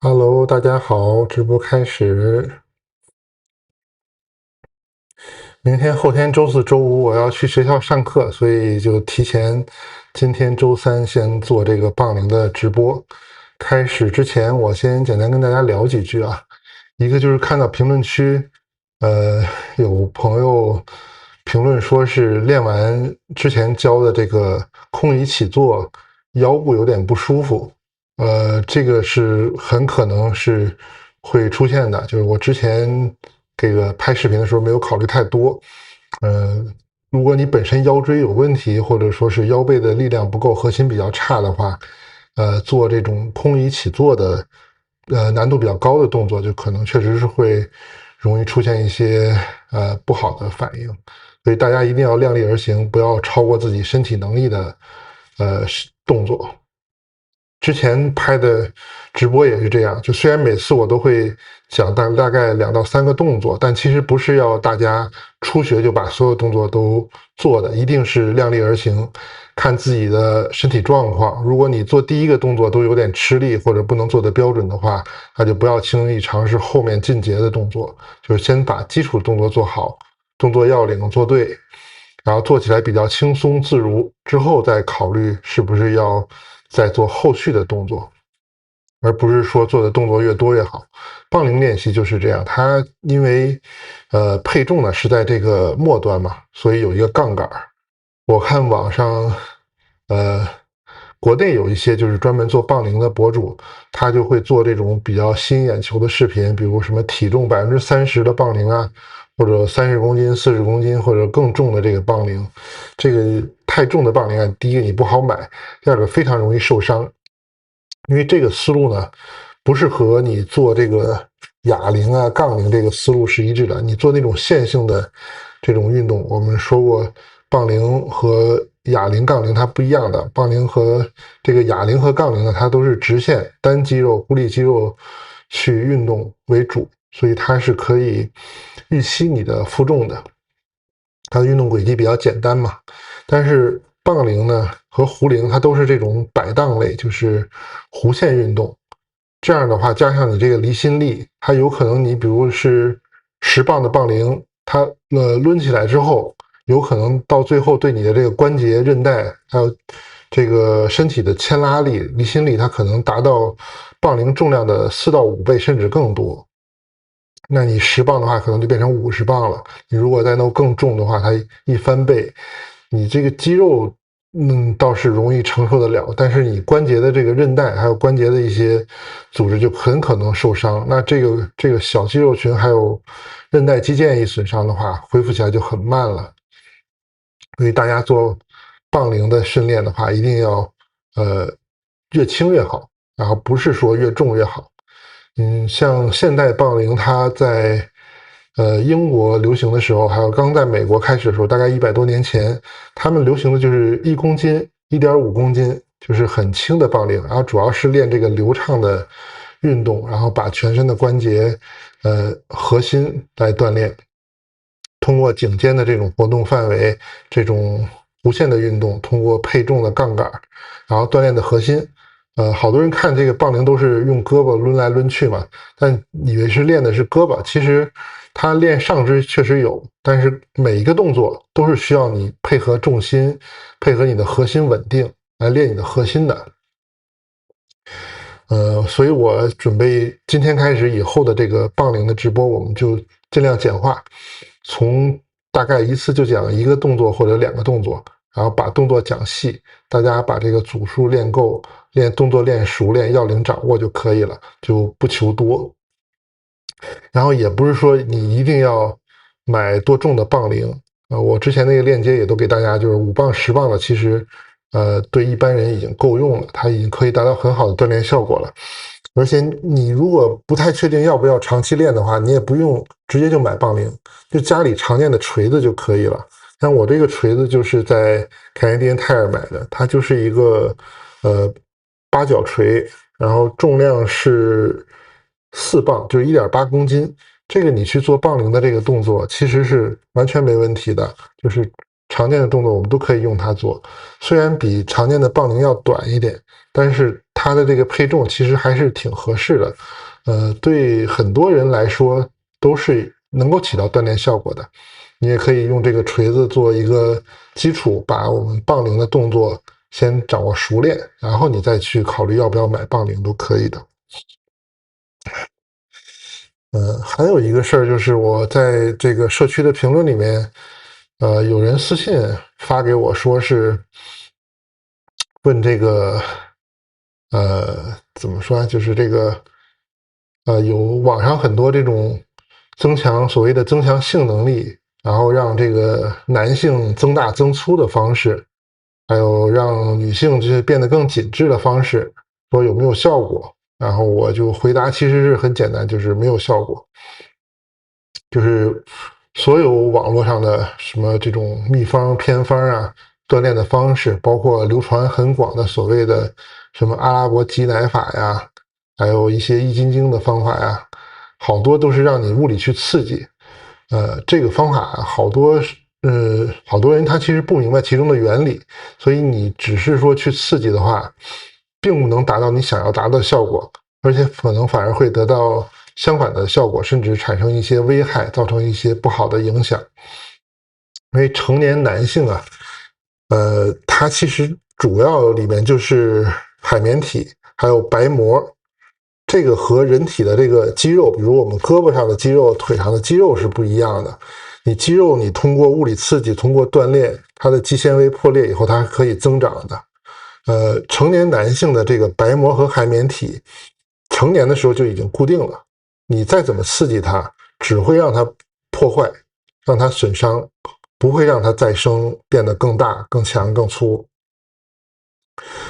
Hello，大家好，直播开始。明天、后天周四周五我要去学校上课，所以就提前今天周三先做这个棒铃的直播。开始之前，我先简单跟大家聊几句啊。一个就是看到评论区，有朋友评论说是练完之前教的这个空椅起坐，腰部有点不舒服。这个是很可能是会出现的，就是我之前这个拍视频的时候没有考虑太多。呃，如果你本身腰椎有问题，或者说是腰背的力量不够，核心比较差的话，做这种空椅起坐的，难度比较高的动作，就可能确实是会容易出现一些不好的反应。所以大家一定要量力而行，不要超过自己身体能力的动作。之前拍的直播也是这样，就虽然每次我都会讲大概2到3个动作，但其实不是要大家初学就把所有动作都做的，一定是量力而行，看自己的身体状况。如果你做第一个动作都有点吃力或者不能做得标准的话，那就不要轻易尝试后面进阶的动作，就是先把基础动作做好，动作要领做对，然后做起来比较轻松自如，之后再考虑是不是要再做后续的动作，而不是说做的动作越多越好。棒铃练习就是这样，它因为配重呢是在这个末端嘛，所以有一个杠杆。我看网上呃国内有一些就是专门做棒铃的博主，他就会做这种比较吸引眼球的视频，比如什么体重30%的棒铃啊，或者30公斤、40公斤或者更重的这个棒铃。这个太重的棒铃啊，第一个你不好买，第二个非常容易受伤。因为这个思路呢，不是和你做这个哑铃啊、杠铃这个思路是一致的。你做那种线性的这种运动，我们说过，棒铃和哑铃、杠铃它不一样的。棒铃和这个哑铃和杠铃呢，它都是直线单肌肉、孤立肌肉去运动为主，所以它是可以预期你的负重的。它的运动轨迹比较简单嘛。但是棒铃呢和壶铃它都是这种摆荡类，就是弧线运动。这样的话，加上你这个离心力，它有可能你比如是10磅的棒铃，它抡起来之后，有可能到最后对你的这个关节、韧带还有这个身体的牵拉力、离心力，它可能达到棒铃重量的4到5倍，甚至更多。那你10磅的话，可能就变成50磅了。你如果再弄更重的话，它一翻倍，你这个肌肉，倒是容易承受得了，但是你关节的这个韧带，还有关节的一些组织就很可能受伤。那这个小肌肉群还有韧带肌腱一损伤的话，恢复起来就很慢了。所以大家做棒铃的训练的话，一定要越轻越好，然后不是说越重越好。像现代棒铃，它在英国流行的时候，还有刚在美国开始的时候，大概100多年前，他们流行的就是1公斤、1.5公斤，就是很轻的棒铃，然后主要是练这个流畅的运动，然后把全身的关节、核心来锻炼。通过颈肩的这种活动范围，这种弧线的运动，通过配重的杠杆，然后锻炼的核心。好多人看这个棒铃都是用胳膊抡来抡去嘛，但以为是练的是胳膊，其实它练上肢确实有，但是每一个动作都是需要你配合重心，配合你的核心稳定来练你的核心的。所以我准备今天开始以后的这个棒铃的直播，我们就尽量简化，从大概一次就讲1个动作或者2个动作，然后把动作讲细，大家把这个组数练够，练动作练熟，练要领掌握就可以了，就不求多。然后也不是说你一定要买多重的棒铃，我之前那个链接也都给大家，就是5磅、10磅的，其实对一般人已经够用了，它已经可以达到很好的锻炼效果了。而且你如果不太确定要不要长期练的话，你也不用直接就买棒铃，就家里常见的锤子就可以了。像我这个锤子就是在凯迪安泰尔买的，它就是一个八角锤，然后重量是4磅，就是1.8公斤。这个你去做棒铃的这个动作，其实是完全没问题的，就是常见的动作我们都可以用它做。虽然比常见的棒铃要短一点，但是它的这个配重其实还是挺合适的，对很多人来说都是能够起到锻炼效果的。你也可以用这个锤子做一个基础，把我们杠铃的动作先掌握熟练，然后你再去考虑要不要买杠铃都可以的。还有一个事儿就是我在这个社区的评论里面，有人私信发给我说是问这个，怎么说啊？就是这个，有网上很多这种所谓的增强性能力，然后让这个男性增大增粗的方式，还有让女性这些变得更紧致的方式，说有没有效果？然后我就回答，其实是很简单，就是没有效果。就是所有网络上的什么这种秘方偏方啊，锻炼的方式，包括流传很广的所谓的什么阿拉伯挤奶法呀，还有一些易筋经的方法呀，好多都是让你物理去刺激。这个方法好多人他其实不明白其中的原理，所以你只是说去刺激的话，并不能达到你想要达到的效果，而且可能反而会得到相反的效果，甚至产生一些危害，造成一些不好的影响。因为成年男性啊，它其实主要里面就是海绵体，还有白膜。这个和人体的这个肌肉，比如我们胳膊上的肌肉、腿上的肌肉是不一样的。你肌肉，你通过物理刺激、通过锻炼，它的肌纤维破裂以后，它是可以增长的。成年男性的这个白膜和海绵体，成年的时候就已经固定了。你再怎么刺激它，只会让它破坏，让它损伤，不会让它再生，变得更大、更强、更粗。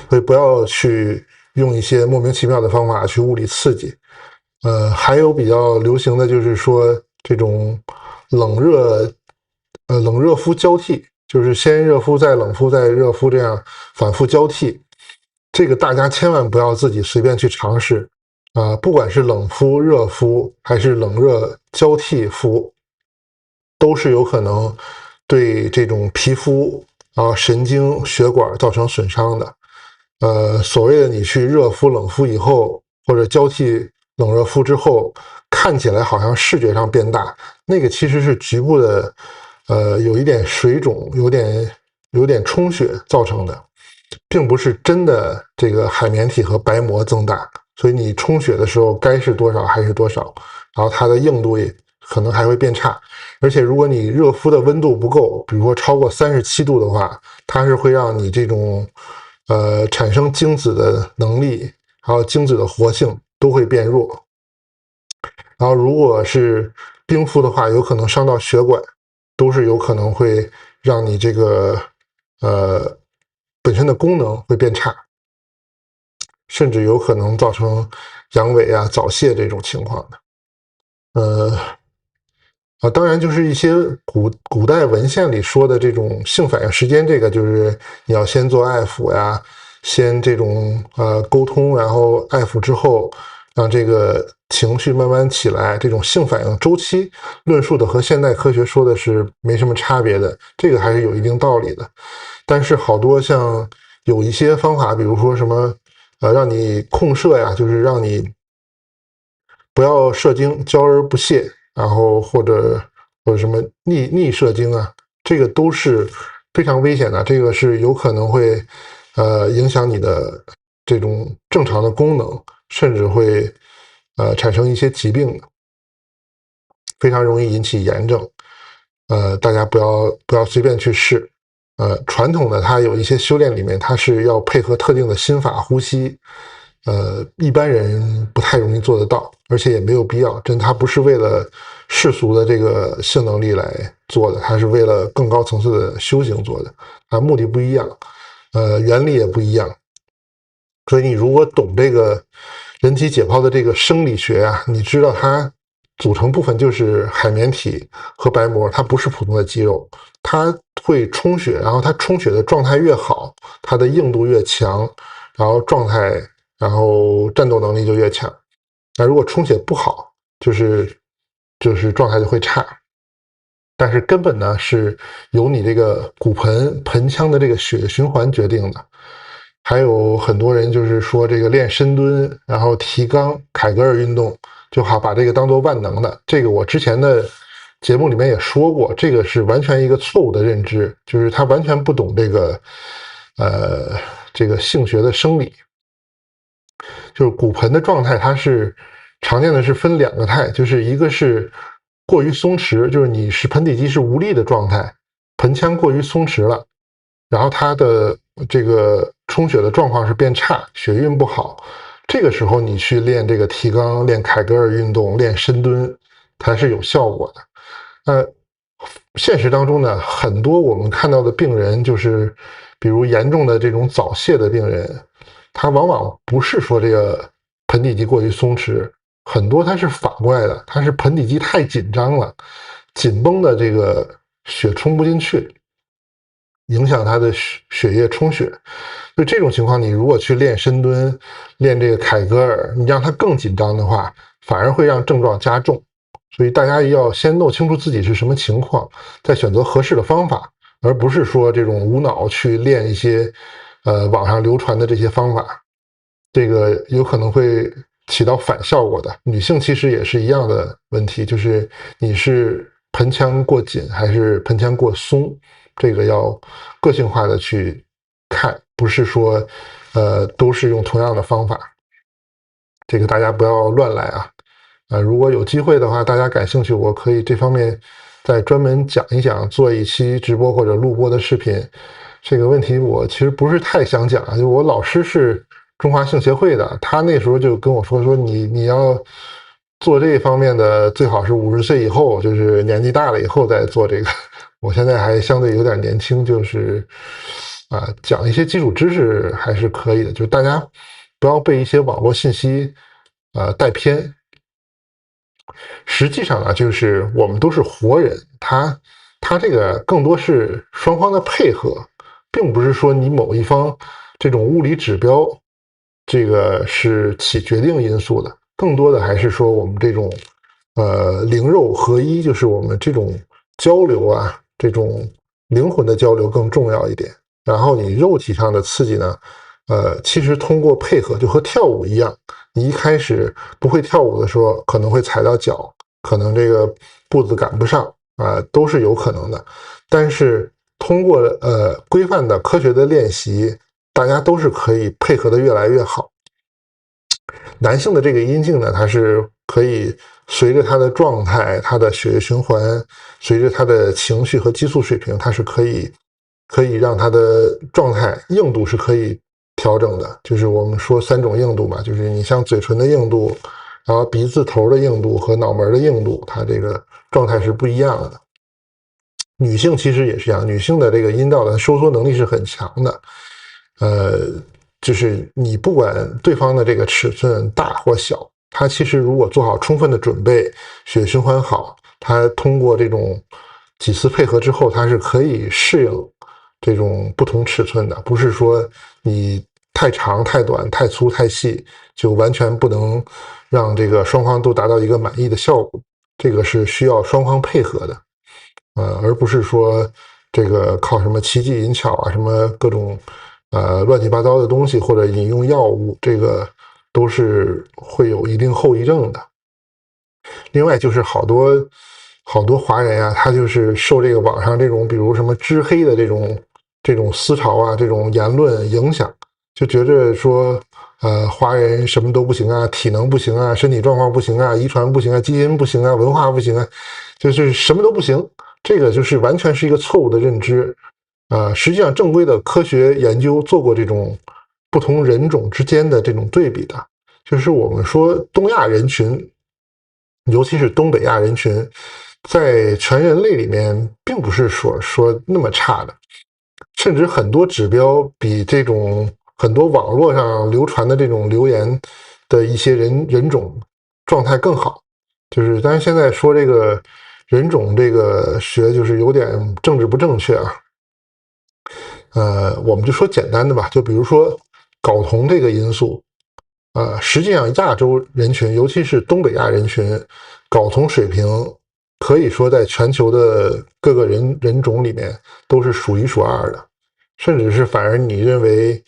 所以不要去用一些莫名其妙的方法去物理刺激。还有比较流行的就是说这种冷热敷交替，就是先热敷再冷敷再热敷，这样反复交替。这个大家千万不要自己随便去尝试不管是冷敷、热敷还是冷热交替敷，都是有可能对这种皮肤神经、血管造成损伤的。所谓的你去热敷、冷敷以后，或者交替冷热敷之后，看起来好像视觉上变大，那个其实是局部的，有一点水肿，有点充血造成的，并不是真的这个海绵体和白膜增大。所以你充血的时候该是多少还是多少，然后它的硬度也可能还会变差。而且如果你热敷的温度不够，比如说超过37度的话，它是会让你这种产生精子的能力，还有精子的活性都会变弱。然后如果是冰敷的话，有可能伤到血管，都是有可能会让你这个本身的功能会变差，甚至有可能造成阳痿啊、早泄这种情况的。当然就是一些古代文献里说的这种性反应时间，这个就是你要先做爱抚呀，先这种沟通，然后爱抚之后，让这个情绪慢慢起来，这种性反应周期论述的和现代科学说的是没什么差别的，这个还是有一定道理的。但是好多像有一些方法，比如说什么让你控射呀，就是让你不要射精，娇而不泄。然后或者什么逆射精啊，这个都是非常危险的，这个是有可能会影响你的这种正常的功能，甚至会产生一些疾病的，非常容易引起炎症。大家不要随便去试。传统的它有一些修炼里面，它是要配合特定的心法呼吸。一般人不太容易做得到，而且也没有必要。它不是为了世俗的这个性能力来做的，它是为了更高层次的修行做的。目的不一样，原理也不一样。所以你如果懂这个人体解剖的这个生理学啊，你知道它组成部分就是海绵体和白膜，它不是普通的肌肉，它会充血，然后它充血的状态越好，它的硬度越强，然后战斗能力就越强。那如果充血不好，就是状态就会差。但是根本呢是由你这个骨盆腔的这个血液循环决定的。还有很多人就是说这个练深蹲，然后提肛、凯格尔运动，就好把这个当做万能的。这个我之前的节目里面也说过，这个是完全一个错误的认知，就是他完全不懂这个性学的生理。就是骨盆的状态，它是常见的是分两个态，就是一个是过于松弛，就是你是盆底肌是无力的状态，盆腔过于松弛了，然后它的这个充血的状况是变差，血运不好，这个时候你去练这个提肛、练凯格尔运动、练深蹲，它是有效果的。现实当中呢，很多我们看到的病人，就是比如严重的这种早泄的病人，他往往不是说这个盆底肌过于松弛，很多他是反过来的，他是盆底肌太紧张了，紧绷的这个血冲不进去，影响他的血液充血。所以这种情况，你如果去练深蹲、练这个凯格尔，你让他更紧张的话，反而会让症状加重。所以大家要先弄清楚自己是什么情况，再选择合适的方法，而不是说这种无脑去练一些网上流传的这些方法，这个有可能会起到反效果的。女性其实也是一样的问题，就是你是盆腔过紧还是盆腔过松，这个要个性化的去看，不是说都是用同样的方法，这个大家不要乱来啊。如果有机会的话，大家感兴趣，我可以这方面再专门讲一讲，做一期直播或者录播的视频。这个问题我其实不是太想讲啊，就我老师是中华性协会的，他那时候就跟我说你要做这方面的，最好是50岁以后，就是年纪大了以后再做这个。我现在还相对有点年轻，就是讲一些基础知识还是可以的，就大家不要被一些网络信息带偏。实际上呢，就是我们都是活人，他这个更多是双方的配合，并不是说你某一方这种物理指标，这个是起决定因素的，更多的还是说我们这种灵肉合一，就是我们这种交流啊，这种灵魂的交流更重要一点。然后你肉体上的刺激呢，其实通过配合就和跳舞一样，你一开始不会跳舞的时候，可能会踩到脚，可能这个步子赶不上都是有可能的。但是通过规范的科学的练习，大家都是可以配合的越来越好。男性的这个阴茎呢，它是可以随着他的状态、他的血液循环，随着他的情绪和激素水平，它是可以让他的状态硬度是可以调整的。就是我们说3种硬度嘛，就是你像嘴唇的硬度，然后鼻子头的硬度和脑门的硬度，它这个状态是不一样的。女性其实也是一样，女性的这个阴道的收缩能力是很强的，就是你不管对方的这个尺寸大或小，它其实如果做好充分的准备，血液循环好，它通过这种几次配合之后，它是可以适应这种不同尺寸的，不是说你太长、太短、太粗、太细，就完全不能让这个双方都达到一个满意的效果。这个是需要双方配合的，而不是说这个靠什么奇技淫巧啊，什么各种乱七八糟的东西，或者饮用药物，这个都是会有一定后遗症的。另外就是好多华人啊，他就是受这个网上这种比如什么知黑的这种思潮啊，这种言论影响，就觉着说华人什么都不行啊，体能不行啊，身体状况不行啊，遗传不行啊，基因不行啊，文化不行啊，就是什么都不行。这个就是完全是一个错误的认知。实际上正规的科学研究做过这种不同人种之间的这种对比的，就是我们说东亚人群，尤其是东北亚人群，在全人类里面并不是说那么差的，甚至很多指标比这种很多网络上流传的这种留言的一些人种状态更好。就是但是现在说这个人种这个学就是有点政治不正确啊。我们就说简单的吧，就比如说睾酮这个因素，实际上亚洲人群，尤其是东北亚人群，睾酮水平可以说在全球的各个人种里面都是数1数2的，甚至是反而你认为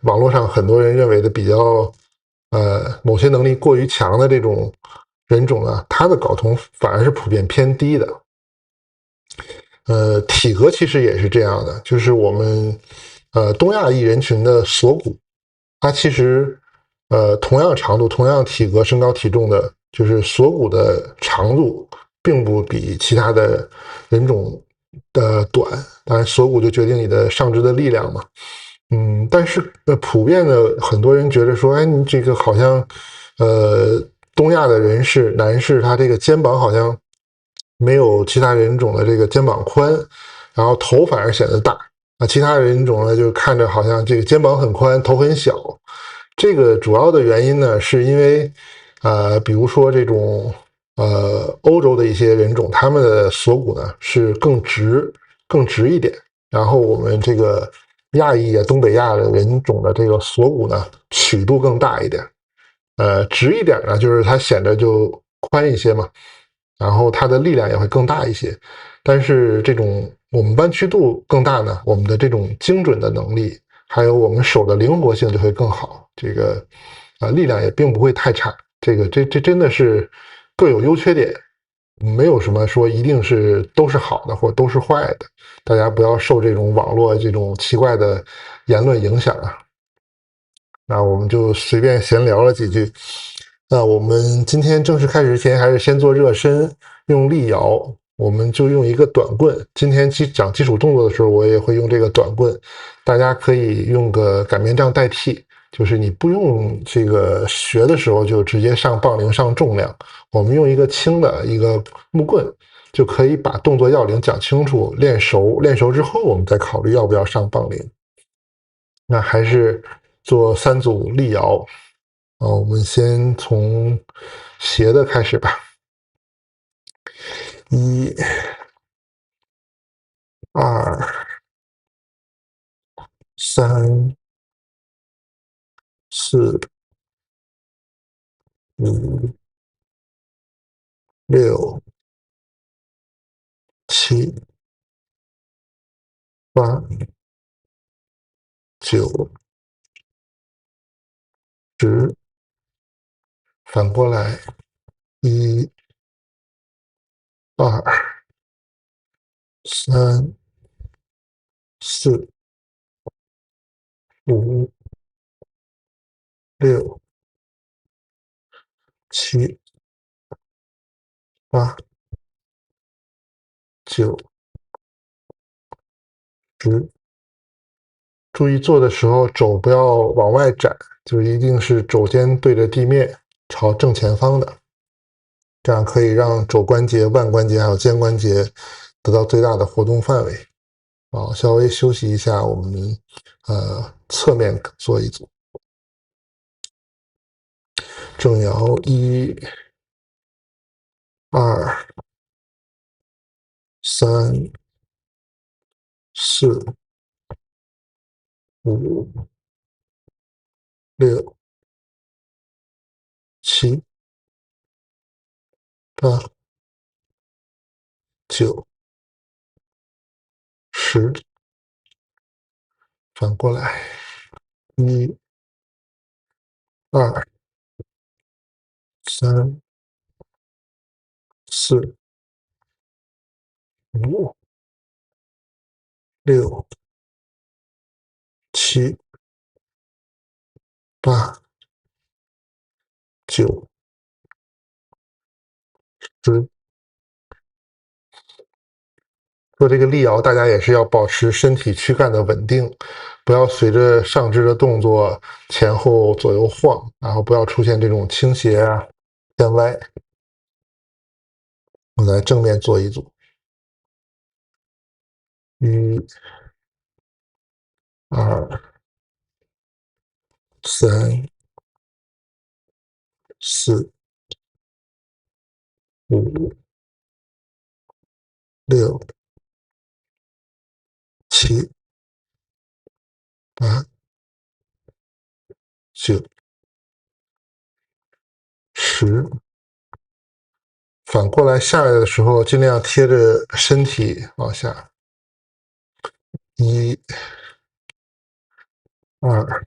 网络上很多人认为的比较某些能力过于强的这种人种呢，他的睾酮反而是普遍偏低的。体格其实也是这样的，就是我们东亚裔人群的锁骨，它其实同样长度、同样体格、身高体重的，就是锁骨的长度并不比其他的人种的短。当然，锁骨就决定你的上肢的力量嘛。但是普遍的很多人觉得说，哎，你这个好像东亚的男士，他这个肩膀好像没有其他人种的这个肩膀宽，然后头反而显得大。其他人种呢，就看着好像这个肩膀很宽，头很小。这个主要的原因呢，是因为比如说这种欧洲的一些人种，他们的锁骨呢是更直一点，然后我们这个亚裔啊、东北亚的人种的这个锁骨呢曲度更大一点，直一点呢就是它显得就宽一些嘛，然后它的力量也会更大一些。但是这种我们弯曲度更大呢，我们的这种精准的能力，还有我们手的灵活性就会更好，这个力量也并不会太差。这真的是各有优缺点，没有什么说一定是都是好的或都是坏的。大家不要受这种网络这种奇怪的言论影响啊。那我们就随便闲聊了几句。那我们今天正式开始之前，还是先做热身，用力摇。我们就用一个短棍。今天讲基础动作的时候，我也会用这个短棍。大家可以用个擀面杖代替，就是你不用这个学的时候就直接上杠铃上重量，我们用一个轻的一个木棍，就可以把动作要领讲清楚，练熟。练熟之后，我们再考虑要不要上杠铃。那还是做3组力摇。我们先从斜的开始吧。1、2、3、4、5、6、7、8、9、10，反过来，1、2、3、4、5、6、7、8、9、10。注意做的时候肘不要往外展，就一定是肘尖对着地面，朝正前方的，这样可以让肘关节、腕关节还有肩关节得到最大的活动范围。稍微休息一下，我们侧面做一组。正摇1、2、3、4、5、6、7、8、9、10，反过来，1、2、3、4、5、6、7、8、9、10。做这个力摇，大家也是要保持身体躯干的稳定，不要随着上肢的动作前后左右晃，然后不要出现这种倾斜啊、偏歪。我们来正面做一组，1、2、3、4、5、6、7、8、9、10。反过来下来的时候，尽量贴着身体往下。1、2、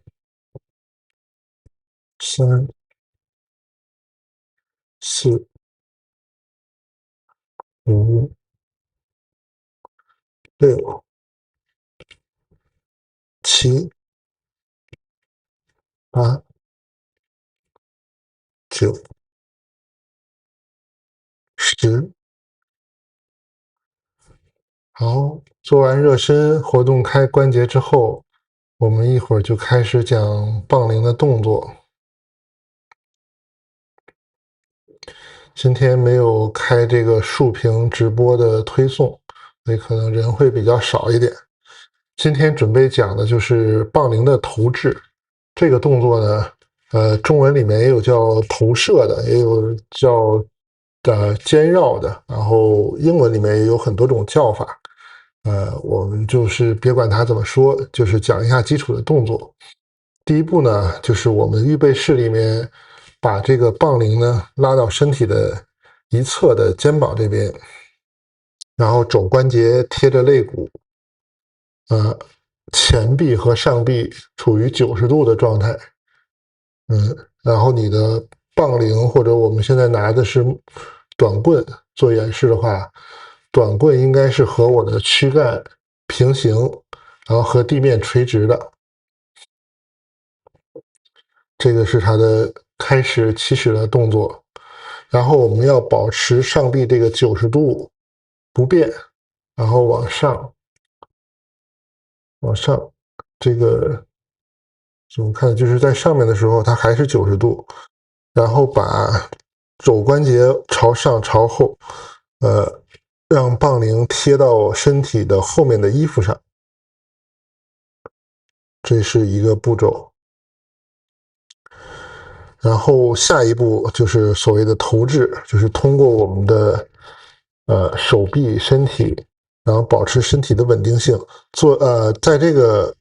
3、4、5、6、7、8、9、10。好，做完热身活动开关节之后，我们一会儿就开始讲杠铃的动作。今天没有开这个竖屏直播的推送，所以可能人会比较少一点。今天准备讲的就是杠铃的投掷。这个动作呢，中文里面也有叫投射的，也有叫肩绕的，然后英文里面也有很多种叫法。我们就是别管它怎么说，就是讲一下基础的动作。第一步呢，就是我们预备室里面把这个杠铃呢拉到身体的一侧的肩膀这边，然后肘关节贴着肋骨，前臂和上臂处于90度的状态，然后你的杠铃或者我们现在拿的是短棍做演示的话，短棍应该是和我的躯干平行，然后和地面垂直的。这个是它的开始起始的动作，然后我们要保持上臂这个90度不变，然后往上，这个怎么看？就是在上面的时候它还是90度，然后把肘关节朝上朝后，让杠铃贴到身体的后面的衣服上，这是一个步骤。然后下一步就是所谓的投掷，就是通过我们的手臂、身体，然后保持身体的稳定性。在这个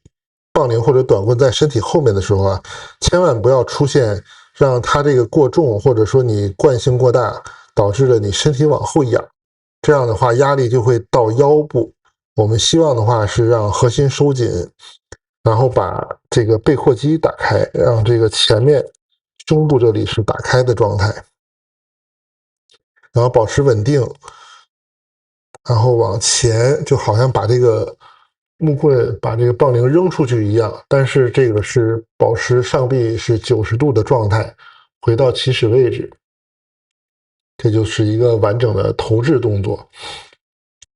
杠铃或者短棍在身体后面的时候啊，千万不要出现让它这个过重，或者说你惯性过大，导致了你身体往后仰，这样的话压力就会到腰部。我们希望的话是让核心收紧，然后把这个背阔肌打开，让这个前面胸部这里是打开的状态，然后保持稳定，然后往前，就好像把这个木棍把这个杠铃扔出去一样，但是这个是保持上臂是90度的状态，回到起始位置，这就是一个完整的投掷动作。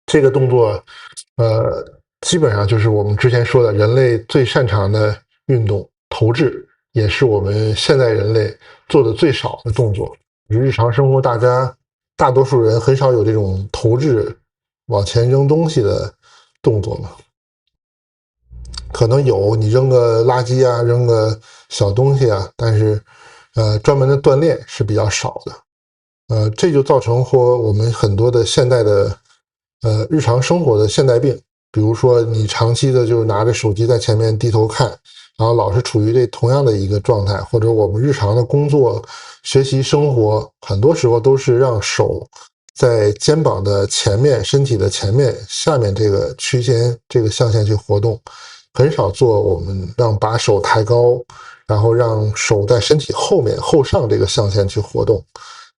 这个动作，基本上就是我们之前说的人类最擅长的运动，投掷也是我们现代人类做的最少的动作。日常生活大多数人很少有这种投掷往前扔东西的动作嘛，可能有你扔个垃圾啊，扔个小东西啊，但是专门的锻炼是比较少的。这就造成我们很多的现代的日常生活的现代病，比如说你长期的就是拿着手机在前面低头看，然后老是处于这同样的一个状态，或者我们日常的工作、学习、生活，很多时候都是让手在肩膀的前面、身体的前面、下面这个区间、这个象限去活动，很少做我们让把手抬高，然后让手在身体后面、后上这个象限去活动。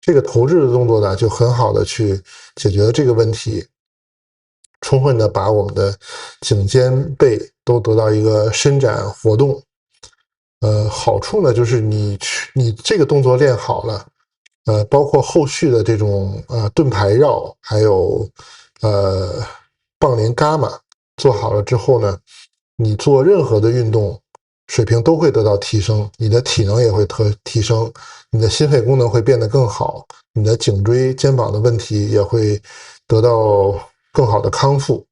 这个投掷的动作呢，就很好的去解决了这个问题，充分的把我们的颈肩背都得到一个伸展活动。好处呢就是你这个动作练好了，包括后续的这种盾牌绕，还有杠铃伽马做好了之后呢，你做任何的运动水平都会得到提升，你的体能也会提升，你的心肺功能会变得更好，你的颈椎、肩膀的问题也会得到更好的康复。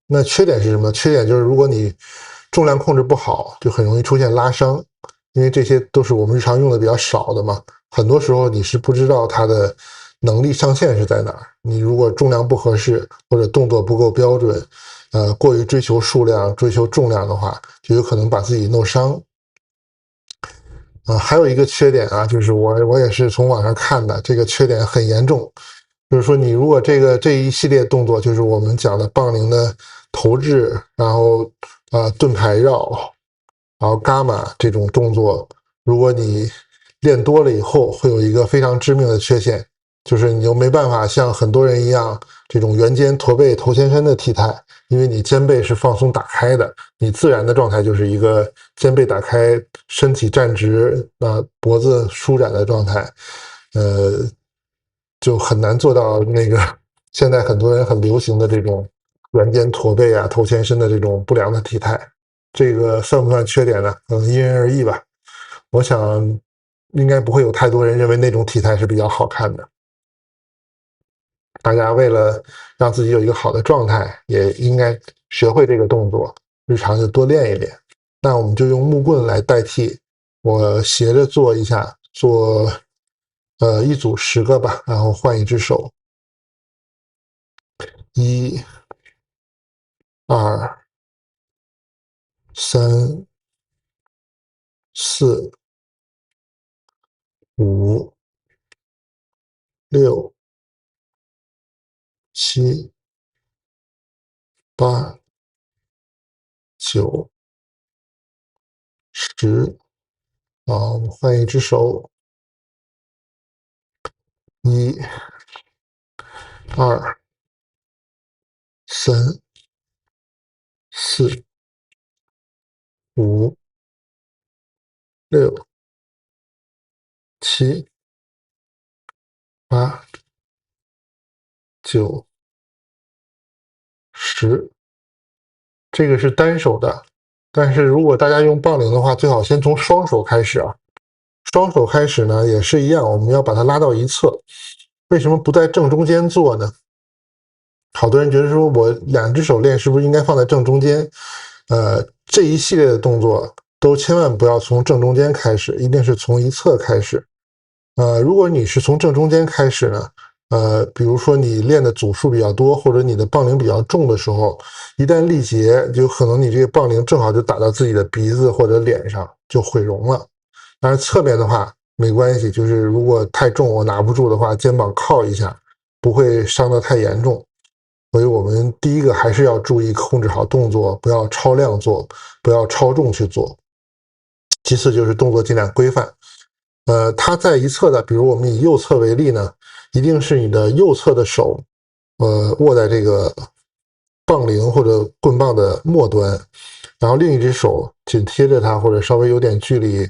那缺点是什么？缺点就是如果你重量控制不好，就很容易出现拉伤，因为这些都是我们日常用的比较少的嘛。很多时候你是不知道它的能力上限是在哪儿。你如果重量不合适，或者动作不够标准，过于追求数量、追求重量的话，就有可能把自己弄伤。还有一个缺点啊，就是我也是从网上看的，这个缺点很严重，就是说你如果这一系列动作，就是我们讲的杠铃的投掷，然后盾牌绕，然后伽马这种动作，如果你练多了以后，会有一个非常致命的缺陷，就是你就没办法像很多人一样这种圆肩驼背头前伸的体态，因为你肩背是放松打开的，你自然的状态就是一个肩背打开，身体站直，脖子舒展的状态，就很难做到那个现在很多人很流行的这种圆肩驼背啊、头前伸的这种不良的体态。这个算不算缺点呢？可能因人而异吧。我想应该不会有太多人认为那种体态是比较好看的。大家为了让自己有一个好的状态，也应该学会这个动作，日常就多练一练。那我们就用木棍来代替，我斜着做一下，做一组10个吧，然后换一只手，1、2、3、4、5、6、7、8、9、10。好，我们换一只手，1、2、3、4、5、6、7、8、9、10。这个是单手的，但是如果大家用杠铃的话，最好先从双手开始啊。双手开始呢，也是一样，我们要把它拉到一侧。为什么不在正中间做呢？好多人觉得说我2只手练是不是应该放在正中间？这一系列的动作都千万不要从正中间开始，一定是从一侧开始。如果你是从正中间开始呢，比如说你练的组数比较多，或者你的杠铃比较重的时候，一旦力竭，就可能你这个杠铃正好就打到自己的鼻子或者脸上，就毁容了。当然侧面的话没关系，就是如果太重我拿不住的话，肩膀靠一下，不会伤得太严重。所以我们第一个还是要注意控制好动作，不要超量做，不要超重去做。其次就是动作尽量规范。它在一侧的，比如我们以右侧为例呢，一定是你的右侧的手，握在这个杠铃或者棍棒的末端，然后另一只手紧贴着它，或者稍微有点距离。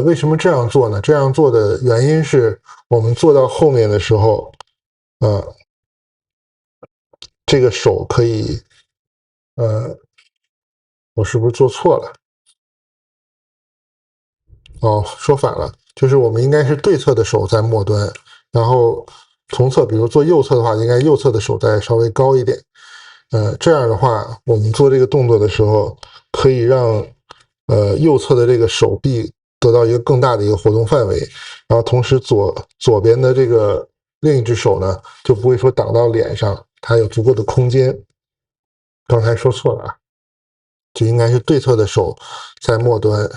为什么这样做呢？这样做的原因是我们做到后面的时候，这个手可以，我是不是做错了？哦，说反了，就是我们应该是对侧的手在末端，然后同侧，比如做右侧的话，应该右侧的手再稍微高一点。这样的话，我们做这个动作的时候，可以让右侧的这个手臂得到一个更大的一个活动范围，然后同时左边的这个另一只手呢，就不会说挡到脸上，它有足够的空间。刚才说错了啊，就应该是对侧的手在末端。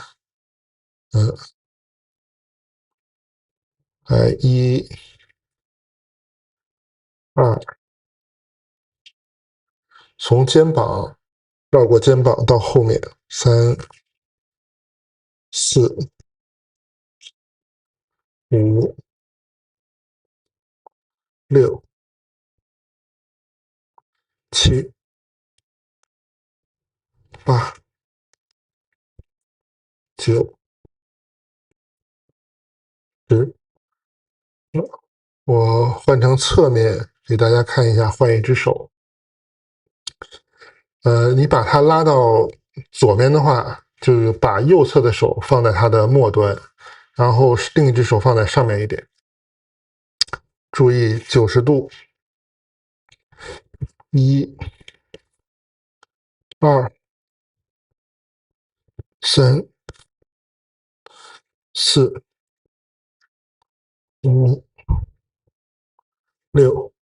1、2，从肩膀绕过肩膀到后面，3、4、5、6、7、8、9、10。我换成侧面给大家看一下，换一只手。你把它拉到左边的话，就是把右侧的手放在它的末端，然后另一只手放在上面一点，注意90度。1、2、3、4、5、6、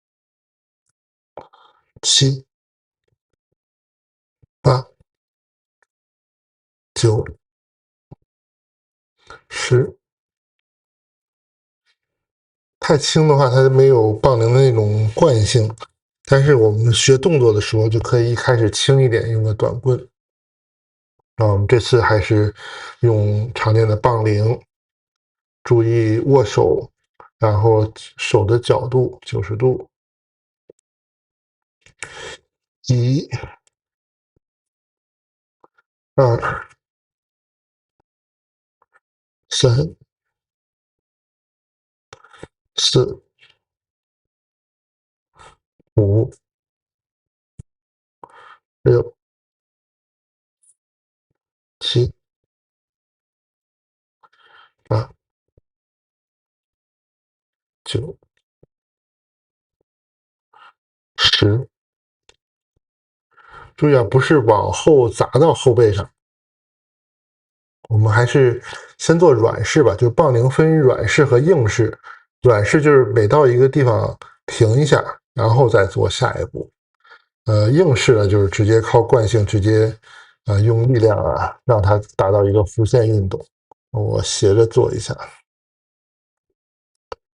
7、8、9、10。太轻的话，它没有杠铃的那种惯性。但是我们学动作的时候，就可以一开始轻一点，用个短棍。那我们这次还是用常见的棒铃，注意握手，然后手的角度90度，一、二、三、四、五、六、七、八、九、10。注意啊，不是往后砸到后背上，我们还是先做软式吧。就棒铃分软式和硬式，软式就是每到一个地方停一下，然后再做下一步。硬式呢就是直接靠惯性，直接用力量让它达到一个弧线运动。我斜着做一下，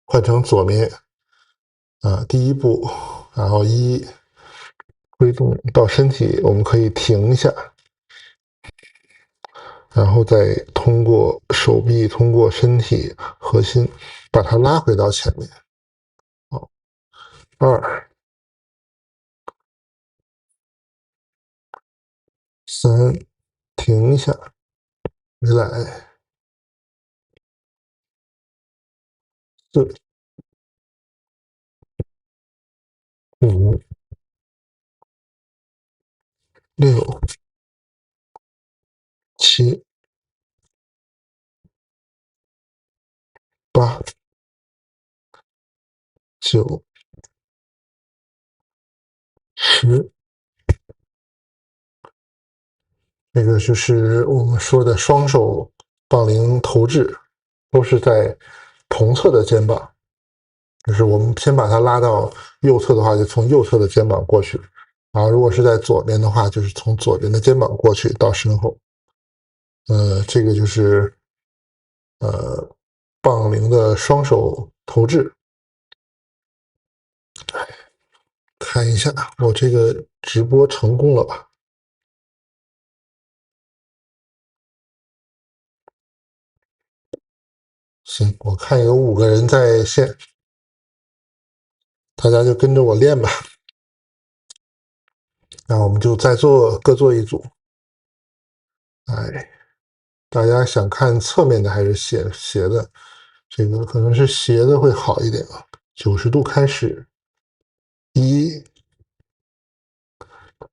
换成左面第一步，然后推动到身体，我们可以停一下，然后再通过手臂、通过身体核心把它拉回到前面。好，2、3，停一下，回来，4、5、6、7、8、9、10。这个就是我们说的双手棒铃投掷，都是在同侧的肩膀。就是我们先把它拉到右侧的话，就从右侧的肩膀过去；然后如果是在左边的话，就是从左边的肩膀过去到身后。这个就是棒铃的双手投掷。看一下我这个直播成功了吧？行，我看有5个人在线，大家就跟着我练吧。那我们就各做一组。哎，大家想看侧面的还是斜的？这个可能是斜的会好一点啊。90度开始，1、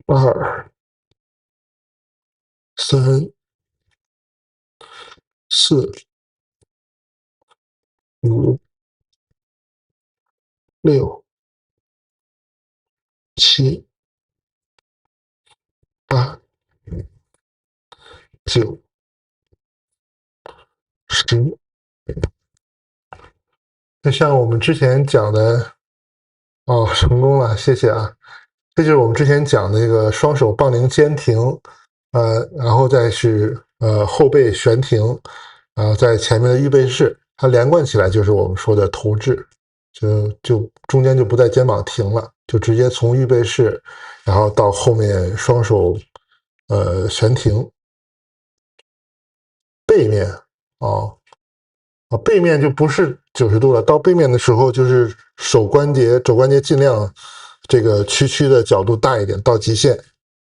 2、3、4、5、6、7、8、9、10。那像我们之前讲的，哦，成功了，谢谢啊。这就是我们之前讲的这个双手棒铃肩停，然后再是后背悬停，然后在前面的预备式，它连贯起来就是我们说的投掷，就中间就不在肩膀停了，就直接从预备式，然后到后面双手悬停，背面哦。背面就不是90度了，到背面的时候就是肘关节尽量这个屈的角度大一点，到极限，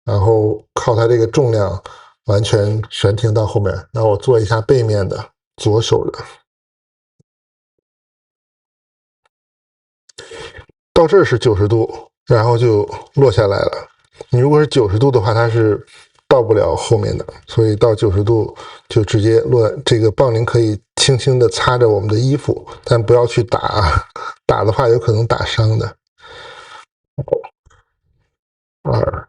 然后靠它这个重量完全悬停到后面。然后我做一下背面的左手的，到这是90度，然后就落下来了。你如果是90度的话，它是到不了后面的，所以到90度就直接落。这个棒铃可以轻轻的擦着我们的衣服，但不要去打，打的话有可能打伤的。2、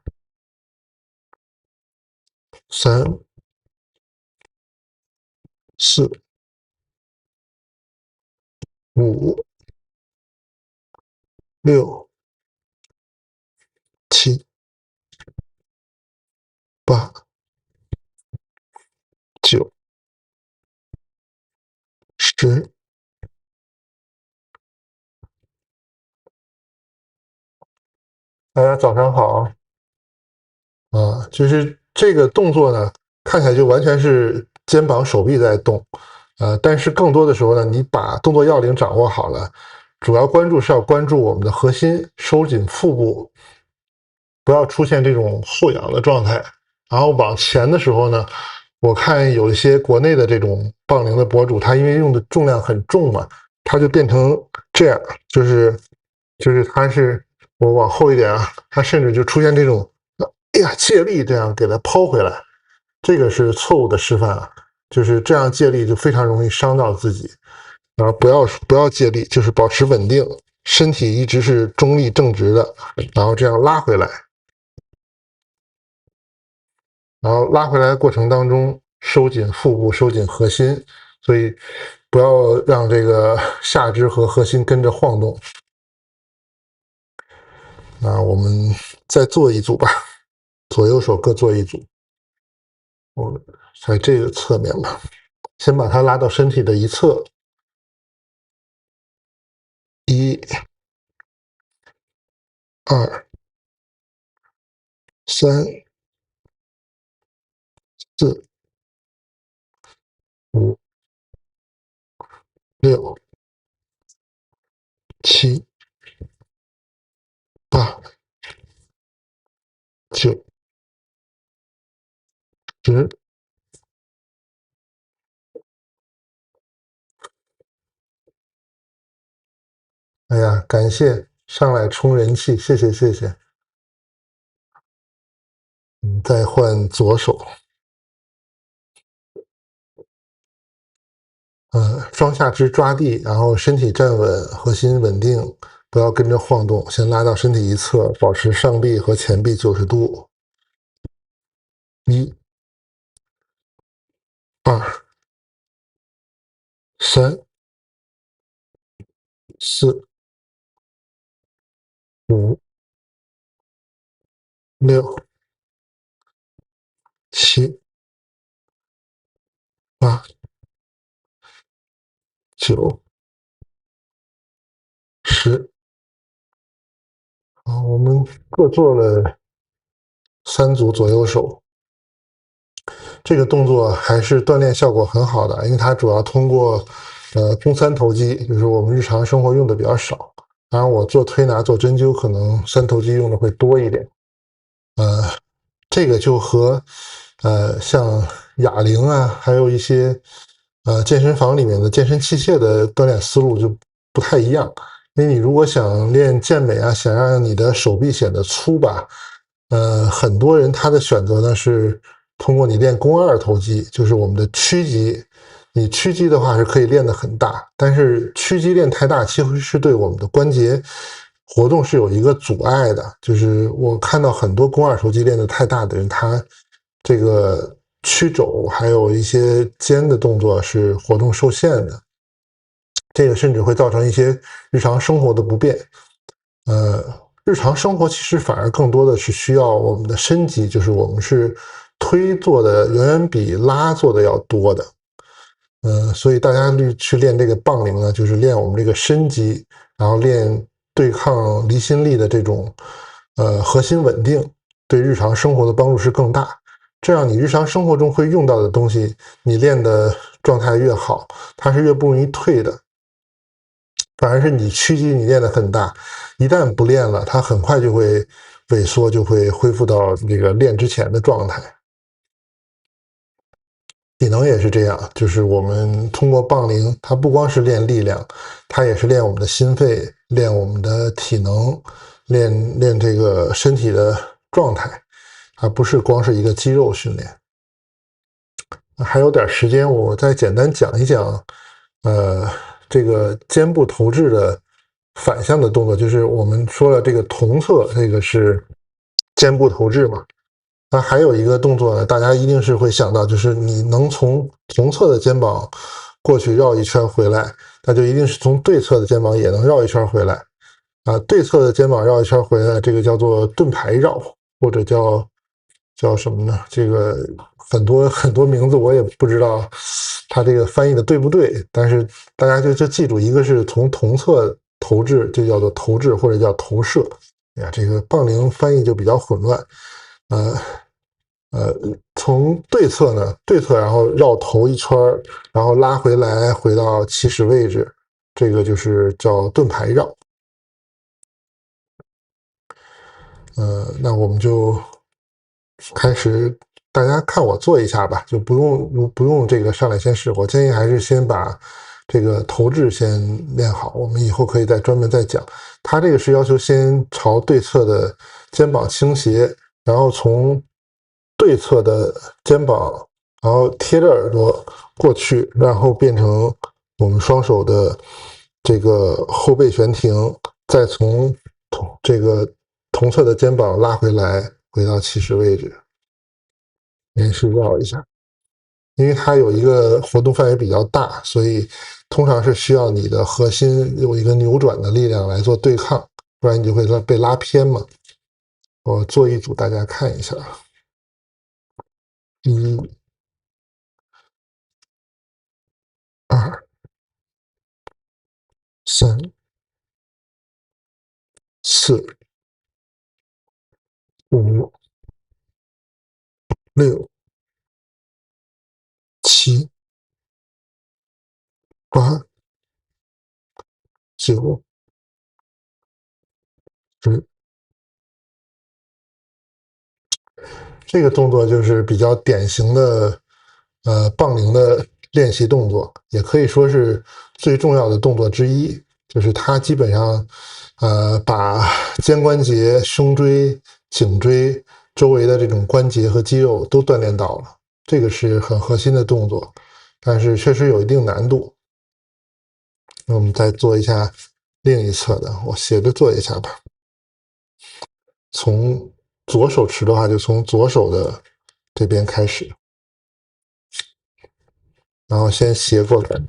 3、4、5、6、7、8、9、10。大家早上好就是这个动作呢，看起来就完全是肩膀、手臂在动，但是更多的时候呢，你把动作要领掌握好了，主要关注是要关注我们的核心，收紧腹部，不要出现这种后仰的状态。然后往前的时候呢，我看有一些国内的这种杠铃的博主，他因为用的重量很重嘛，他就变成这样，就是他是我往后一点啊，他甚至就出现这种，哎呀借力这样给他抛回来，这个是错误的示范啊，就是这样借力就非常容易伤到自己。然后不要借力，就是保持稳定，身体一直是中立正直的，然后这样拉回来。然后拉回来的过程当中，收紧腹部，收紧核心，所以不要让这个下肢和核心跟着晃动。那我们再做一组吧，左右手各做一组。我在这个侧面吧，先把它拉到身体的一侧，一、二、三、四、五、六、七、八、九、10。哎呀，感谢上来充人气，谢谢谢谢。再换左手，双下肢抓地，然后身体站稳，核心稳定，不要跟着晃动，先拉到身体一侧，保持上臂和前臂90度。一、二、三、四、五、六、七、八、9、10。好，我们各做了3组左右手。这个动作还是锻炼效果很好的，因为它主要通过肱三头肌，就是我们日常生活用的比较少。当然，我做推拿、做针灸，可能三头肌用的会多一点。这个就和像哑铃啊，还有一些健身房里面的健身器械的锻炼思路就不太一样。因为你如果想练健美啊，想让你的手臂显得粗吧，很多人他的选择呢是通过你练肱二头肌，就是我们的屈肌。你屈肌的话是可以练得很大，但是屈肌练太大，其实是对我们的关节活动是有一个阻碍的。就是我看到很多肱二头肌练得太大的人，他这个曲肘还有一些肩的动作是活动受限的，这个甚至会造成一些日常生活的不便。日常生活其实反而更多的是需要我们的伸肌，就是我们是推做的远远比拉做的要多的。所以大家去练这个杠铃呢，就是练我们这个伸肌，然后练对抗离心力的这种核心稳定，对日常生活的帮助是更大。这样你日常生活中会用到的东西，你练的状态越好，它是越不容易退的。反而是你屈肌你练得很大，一旦不练了，它很快就会萎缩，就会恢复到这个练之前的状态。体能也是这样，就是我们通过杠铃，它不光是练力量，它也是练我们的心肺，练我们的体能，练这个身体的状态，而不是光是一个肌肉训练。还有点时间，我再简单讲一讲，这个肩部投掷的反向的动作，就是我们说了这个同侧，这个是肩部投掷嘛。那还有一个动作呢，大家一定是会想到，就是你能从同侧的肩膀过去绕一圈回来，那就一定是从对侧的肩膀也能绕一圈回来。对侧的肩膀绕一圈回来，这个叫做盾牌绕，或者叫什么呢？这个很多名字我也不知道，它这个翻译的对不对？但是大家就记住，一个是从同侧投掷，就叫做投掷或者叫投射。哎呀，这个杠铃翻译就比较混乱。从对侧呢，对侧然后绕头一圈，然后拉回来，回到起始位置，这个就是叫盾牌绕。那我们就开始，大家看我做一下吧，就不用这个上来先试。我建议还是先把这个投掷先练好，我们以后可以再专门再讲。它这个是要求先朝对侧的肩膀倾斜，然后从对侧的肩膀，然后贴着耳朵过去，然后变成我们双手的这个后背悬停，再从这个同侧的肩膀拉回来，回到起始位置，连续绕一下。因为它有一个活动范围比较大，所以通常是需要你的核心有一个扭转的力量来做对抗，不然你就会被拉偏嘛。我做一组，大家看一下。1、2、3、4、5、6、7、8、9、10。这个动作就是比较典型的，杠铃的练习动作，也可以说是最重要的动作之一。就是它基本上，把肩关节、胸椎、颈椎周围的这种关节和肌肉都锻炼到了。这个是很核心的动作，但是确实有一定难度。那我们再做一下另一侧的，我斜着做一下吧。从左手持的话，就从左手的这边开始，然后先斜过来。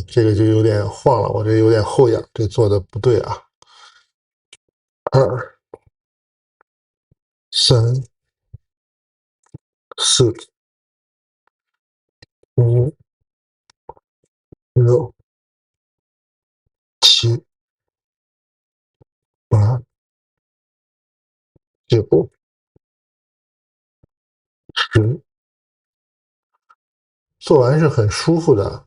这个就有点晃了，我这有点后仰，这做的不对啊。2、3、4、5、6、7、8、9、10。做完是很舒服的。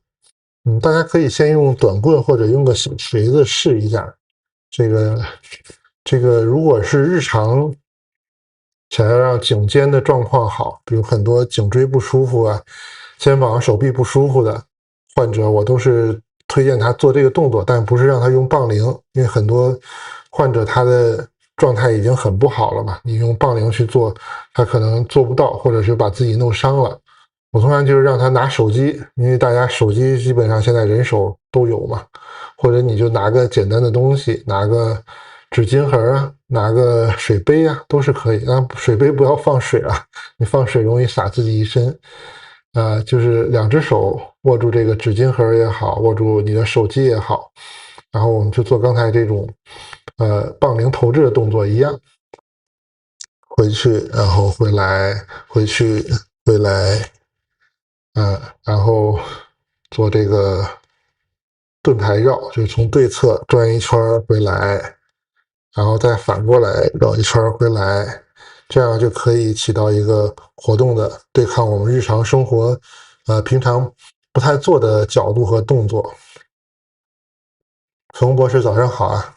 大家可以先用短棍或者用个小锤子试一下。这个如果是日常想要让颈肩的状况好，比如很多颈椎不舒服啊，肩膀、手臂不舒服的患者，我都是推荐他做这个动作，但不是让他用杠铃，因为很多患者他的状态已经很不好了嘛，你用杠铃去做，他可能做不到，或者是把自己弄伤了。我通常就是让他拿手机，因为大家手机基本上现在人手都有嘛，或者你就拿个简单的东西，拿个纸巾盒啊，拿个水杯啊，都是可以。但水杯不要放水啊，你放水容易洒自己一身。就是2只手握住这个纸巾盒也好，握住你的手机也好，然后我们就做刚才这种杠铃投掷的动作一样，回去，然后回来，回去，回来。然后做这个盾牌绕，就是从对侧转一圈回来，然后再反过来绕一圈回来，这样就可以起到一个活动的对抗我们日常生活平常不太做的角度和动作。冯博士早上好啊。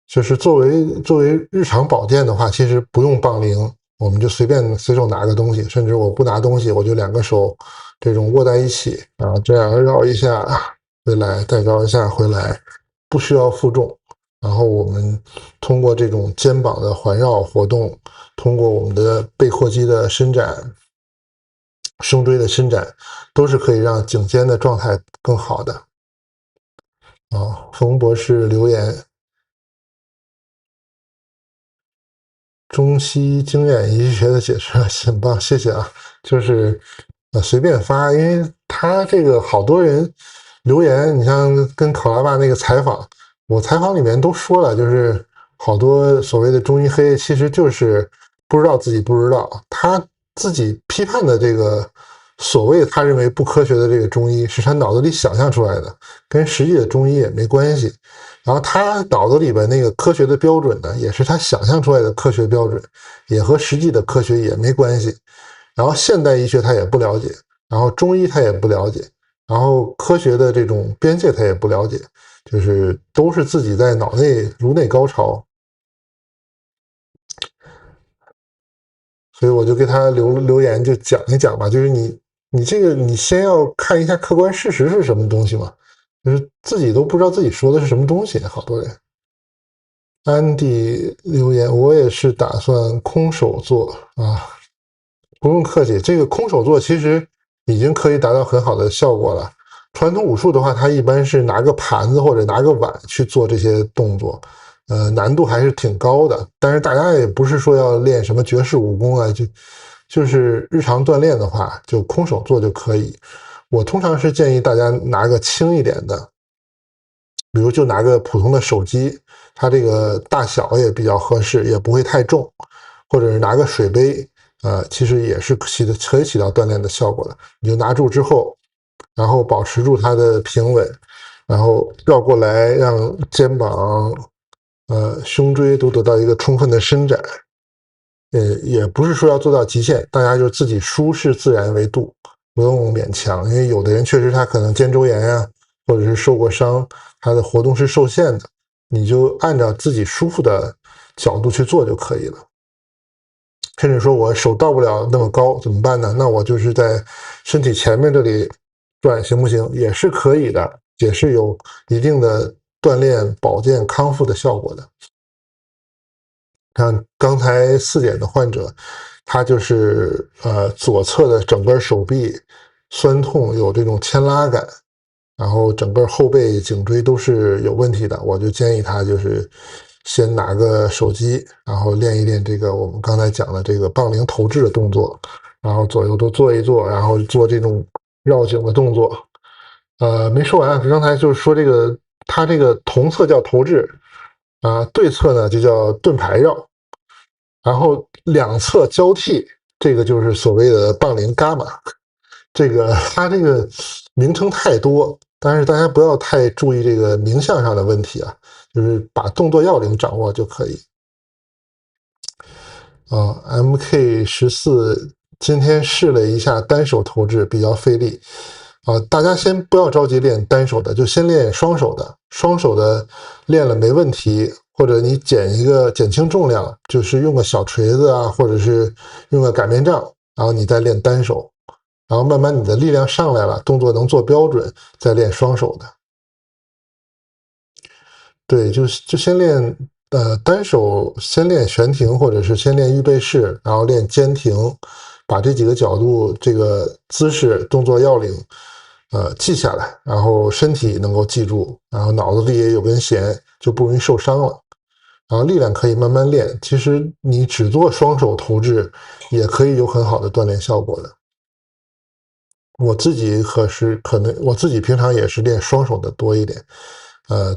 就是作为日常保健的话，其实不用杠铃，我们就随手拿个东西，甚至我不拿东西，我就2个手这种握在一起，然后这样绕一下回来，再绕一下回来，不需要负重。然后我们通过这种肩膀的环绕活动，通过我们的背阔肌的伸展、胸椎的伸展，都是可以让颈肩的状态更好的。冯博士留言。中西经验仪学的解释很棒，谢谢啊。就是随便发，因为他这个好多人留言，你像跟考拉爸那个采访，我采访里面都说了，就是好多所谓的中医黑，其实就是不知道自己不知道，他自己批判的这个所谓他认为不科学的这个中医，是他脑子里想象出来的，跟实际的中医也没关系。然后他脑子里边那个科学的标准呢，也是他想象出来的科学标准，也和实际的科学也没关系。然后现代医学他也不了解，然后中医他也不了解，然后科学的这种边界他也不了解，就是都是自己在脑内颅内高潮。所以我就给他留言，就讲一讲吧，就是你这个你先要看一下客观事实是什么东西嘛，就是自己都不知道自己说的是什么东西，好多人。安迪留言，我也是打算空手做啊，不用客气，这个空手做其实已经可以达到很好的效果了。传统武术的话，它一般是拿个盘子或者拿个碗去做这些动作，难度还是挺高的。但是大家也不是说要练什么绝世武功啊，就是日常锻炼的话，就空手做就可以。我通常是建议大家拿个轻一点的，比如就拿个普通的手机，它这个大小也比较合适，也不会太重，或者是拿个水杯，其实也是可以起到锻炼的效果的。你就拿住之后，然后保持住它的平稳，然后绕过来，让肩膀、胸椎都得到一个充分的伸展。也不是说要做到极限，大家就自己舒适自然为度，不用勉强。因为有的人确实他可能肩周炎呀，或者是受过伤，他的活动是受限的，你就按照自己舒服的角度去做就可以了。甚至说我手到不了那么高怎么办呢？那我就是在身体前面这里转，行不行？也是可以的，也是有一定的锻炼、保健、康复的效果的。像刚才4点的患者，他就是左侧的整个手臂酸痛，有这种牵拉感，然后整个后背、颈椎都是有问题的。我就建议他就是先拿个手机，然后练一练这个我们刚才讲的这个棒铃投掷的动作，然后左右都做一做，然后做这种绕颈的动作。没说完，刚才就是说这个他这个同侧叫投掷。对侧呢就叫盾牌绕，然后两侧交替，这个就是所谓的棒铃伽马。这个它这个名称太多，但是大家不要太注意这个名相上的问题啊，就是把动作要领掌握就可以。MK14今天试了一下单手投掷，比较费力。大家先不要着急练单手的，就先练双手的。双手的练了没问题，或者你减轻重量，就是用个小锤子啊，或者是用个擀面杖，然后你再练单手，然后慢慢你的力量上来了，动作能做标准，再练双手的。对，就先练单手，先练悬停，或者是先练预备式，然后练肩停，把这几个角度、这个姿势、动作要领，记下来，然后身体能够记住，然后脑子里也有根弦，就不容易受伤了。然后力量可以慢慢练，其实你只做双手投掷，也可以有很好的锻炼效果的。我自己我自己平常也是练双手的多一点，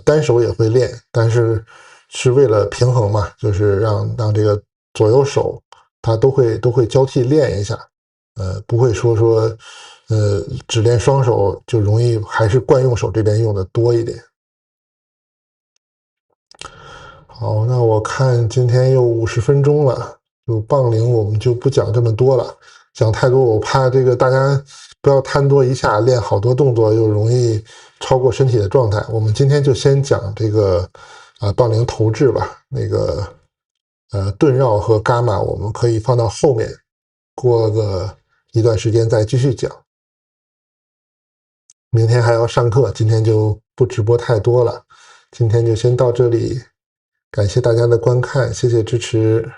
单手也会练，但是是为了平衡嘛，就是让这个左右手它都会交替练一下，不会说只练双手就容易还是惯用手这边用的多一点。好，那我看今天又50分钟了，就棒铃我们就不讲这么多了，讲太多我怕这个大家不要贪多，一下练好多动作又容易超过身体的状态。我们今天就先讲这个棒铃投掷吧，那个盾绕和伽马我们可以放到后面，过个一段时间再继续讲。明天还要上课，今天就不直播太多了，今天就先到这里。感谢大家的观看，谢谢支持。